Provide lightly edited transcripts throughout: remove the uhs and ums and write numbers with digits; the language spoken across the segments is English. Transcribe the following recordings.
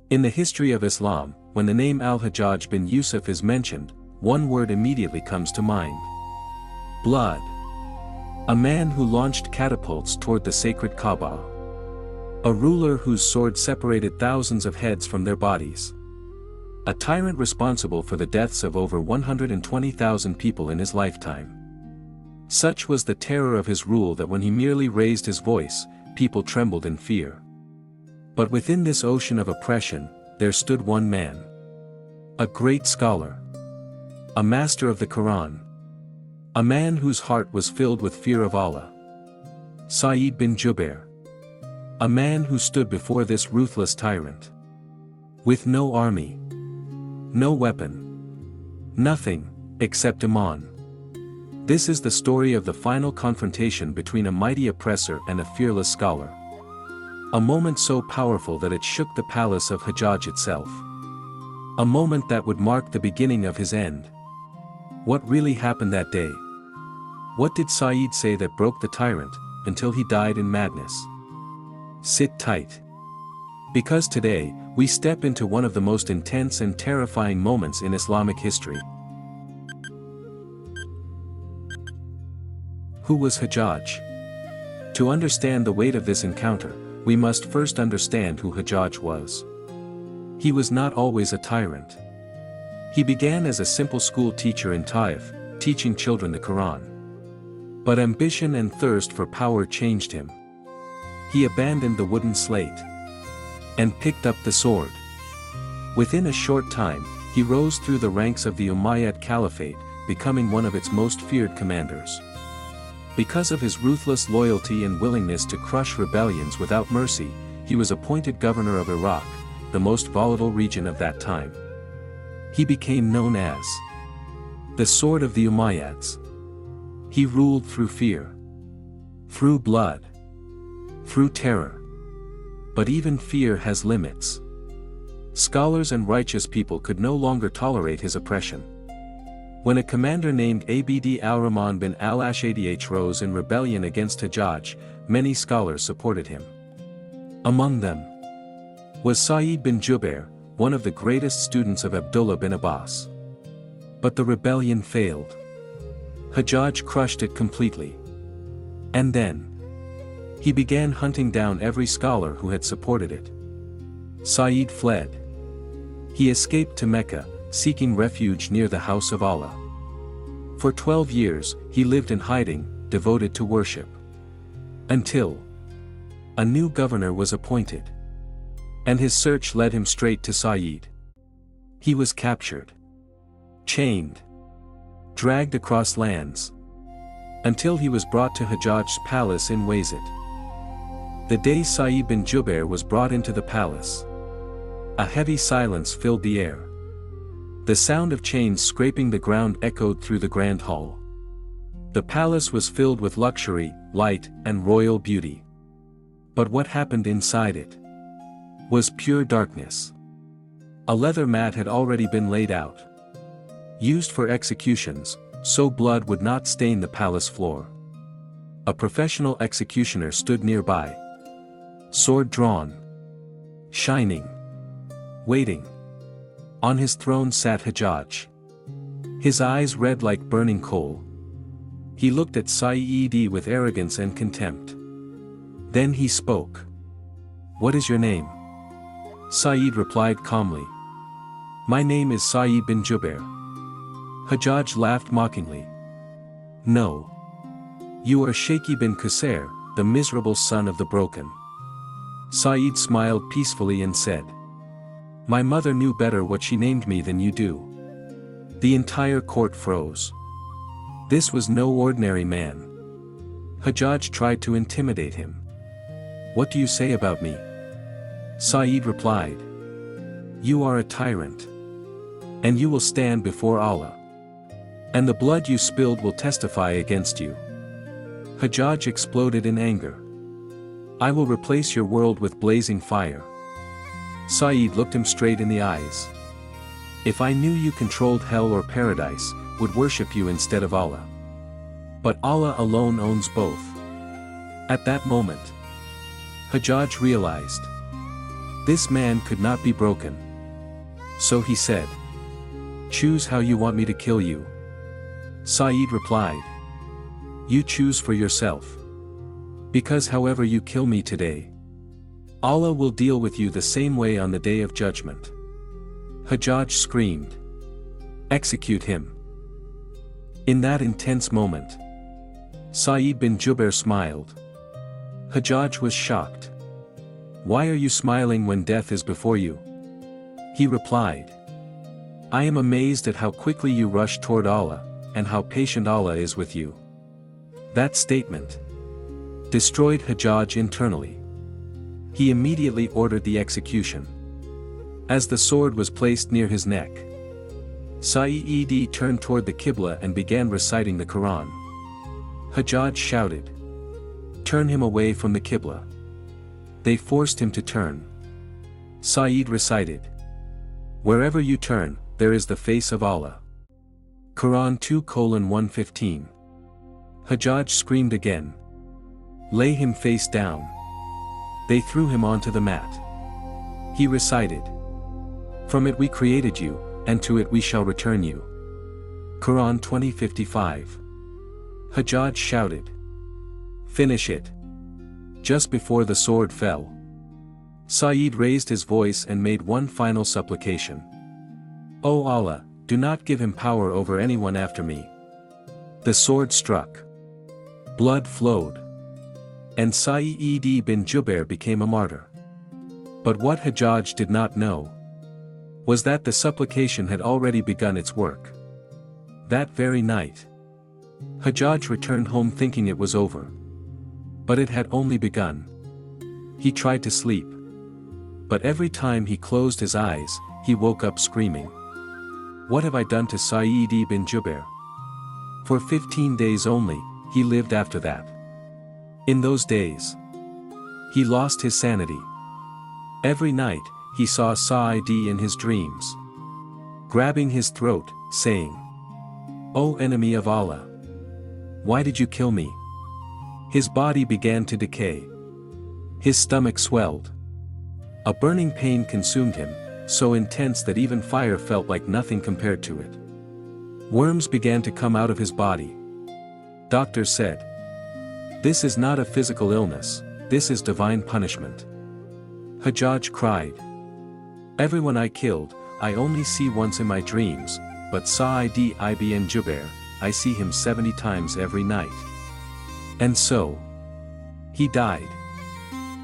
In the history of Islam, when the name Al-Hajjaj ibn Yusuf is mentioned, one word immediately comes to mind. Blood. A man who launched catapults toward the sacred Kaaba. A ruler whose sword separated thousands of heads from their bodies. A tyrant responsible for the deaths of over 120,000 people in his lifetime. Such was the terror of his rule that when he merely raised his voice, people trembled in fear. But within this ocean of oppression, there stood one man. A great scholar. A master of the Quran. A man whose heart was filled with fear of Allah. Sa'id ibn Jubayr. A man who stood before this ruthless tyrant. With no army. No weapon. Nothing, except Iman. This is the story of the final confrontation between a mighty oppressor and a fearless scholar. A moment so powerful that it shook the palace of Hajjaj itself. A moment that would mark the beginning of his end. What really happened that day? What did Sa'id say that broke the tyrant, until he died in madness? Sit tight. Because today, we step into one of the most intense and terrifying moments in Islamic history. Who was Hajjaj? To understand the weight of this encounter, we must first understand who Hajjaj was. He was not always a tyrant. He began as a simple school teacher in Taif, teaching children the Quran. But ambition and thirst for power changed him. He abandoned the wooden slate and picked up the sword. Within a short time, he rose through the ranks of the Umayyad Caliphate, becoming one of its most feared commanders. Because of his ruthless loyalty and willingness to crush rebellions without mercy, he was appointed governor of Iraq, the most volatile region of that time. He became known as the Sword of the Umayyads. He ruled through fear, through blood, through terror. But even fear has limits. Scholars and righteous people could no longer tolerate his oppression. When a commander named Abd al-Rahman bin al-Ashadh rose in rebellion against Hajjaj, many scholars supported him. Among them was Sa'id ibn Jubayr, one of the greatest students of Abdullah bin Abbas. But the rebellion failed. Hajjaj crushed it completely. And then he began hunting down every scholar who had supported it. Sa'id fled. He escaped to Mecca, seeking refuge near the house of Allah. For 12 years, he lived in hiding, devoted to worship. Until a new governor was appointed. And his search led him straight to Sa'id. He was captured, chained, dragged across lands, until he was brought to Hajjaj's palace in Wazit. The day Sa'id ibn Jubayr was brought into the palace, a heavy silence filled the air. The sound of chains scraping the ground echoed through the grand hall. The palace was filled with luxury, light, and royal beauty. But what happened inside it was pure darkness. A leather mat had already been laid out, used for executions, so blood would not stain the palace floor. A professional executioner stood nearby, sword drawn, shining, waiting. On his throne sat Hajjaj, his eyes red like burning coal. He looked at Sa'id with arrogance and contempt. Then he spoke. "What is your name?" Sa'id replied calmly. "My name is Sa'id ibn Jubayr." Hajjaj laughed mockingly. "No. You are Shaykh ibn Qusayr, the miserable son of the broken." Sa'id smiled peacefully and said, "My mother knew better what she named me than you do." The entire court froze. This was no ordinary man. Hajjaj tried to intimidate him. "What do you say about me?" Sa'id replied, "You are a tyrant. And you will stand before Allah. And the blood you spilled will testify against you." Hajjaj exploded in anger. "I will replace your world with blazing fire." Sa'id looked him straight in the eyes. "If I knew you controlled hell or paradise, would worship you instead of Allah. But Allah alone owns both." At that moment, Hajjaj realized This man could not be broken. So he said, "Choose how you want me to kill you." Sa'id replied, "You choose for yourself. Because however you kill me today, Allah will deal with you the same way on the day of judgment." Hajjaj screamed, "Execute him." In that intense moment, Sa'id ibn Jubayr smiled. Hajjaj was shocked. "Why are you smiling when death is before you?" He replied, "I am amazed at how quickly you rush toward Allah, and how patient Allah is with you." That statement destroyed Hajjaj internally. He immediately ordered the execution. As the sword was placed near his neck, Sa'id turned toward the Qibla and began reciting the Quran. Hajjaj shouted, "Turn him away from the Qibla." They forced him to turn. Sa'id recited, "Wherever you turn, there is the face of Allah." Quran 2:115. Hajjaj screamed again, "Lay him face down." They threw him onto the mat. He recited, "From it we created you, and to it we shall return you." Quran 20:55. Hajjaj shouted, "Finish it." Just before the sword fell, Sa'id raised his voice and made one final supplication. "O Allah, do not give him power over anyone after me." The sword struck. Blood flowed. And Sa'id ibn Jubayr became a martyr. But what Hajjaj did not know was that the supplication had already begun its work. That very night, Hajjaj returned home thinking it was over. But it had only begun. He tried to sleep. But every time he closed his eyes, he woke up screaming, "What have I done to Sa'id ibn Jubayr?" For 15 days only, he lived after that. In those days, he lost his sanity. Every night, he saw Sa'id in his dreams, grabbing his throat, saying, "O enemy of Allah! Why did you kill me?" His body began to decay. His stomach swelled. A burning pain consumed him, so intense that even fire felt like nothing compared to it. Worms began to come out of his body. Doctors said, "This is not a physical illness, this is divine punishment." Hajjaj cried, "Everyone I killed, I only see once in my dreams, but Sa'id ibn Jubayr, I see him 70 times every night." And so, he died.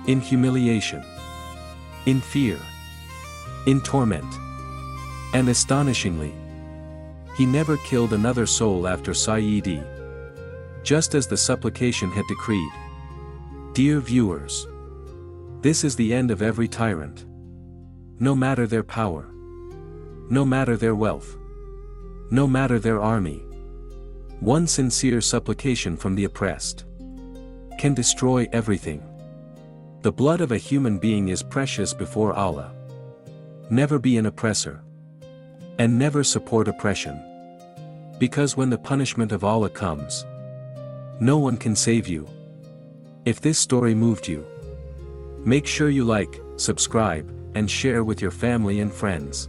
In humiliation. In fear. In torment. And astonishingly, he never killed another soul after Sa'id, just as the supplication had decreed. Dear viewers, this is the end of every tyrant. No matter their power, no matter their wealth, no matter their army, one sincere supplication from the oppressed can destroy everything. The blood of a human being is precious before Allah. Never be an oppressor. And never support oppression. Because when the punishment of Allah comes, no one can save you. If this story moved you, make sure you like, subscribe, and share with your family and friends.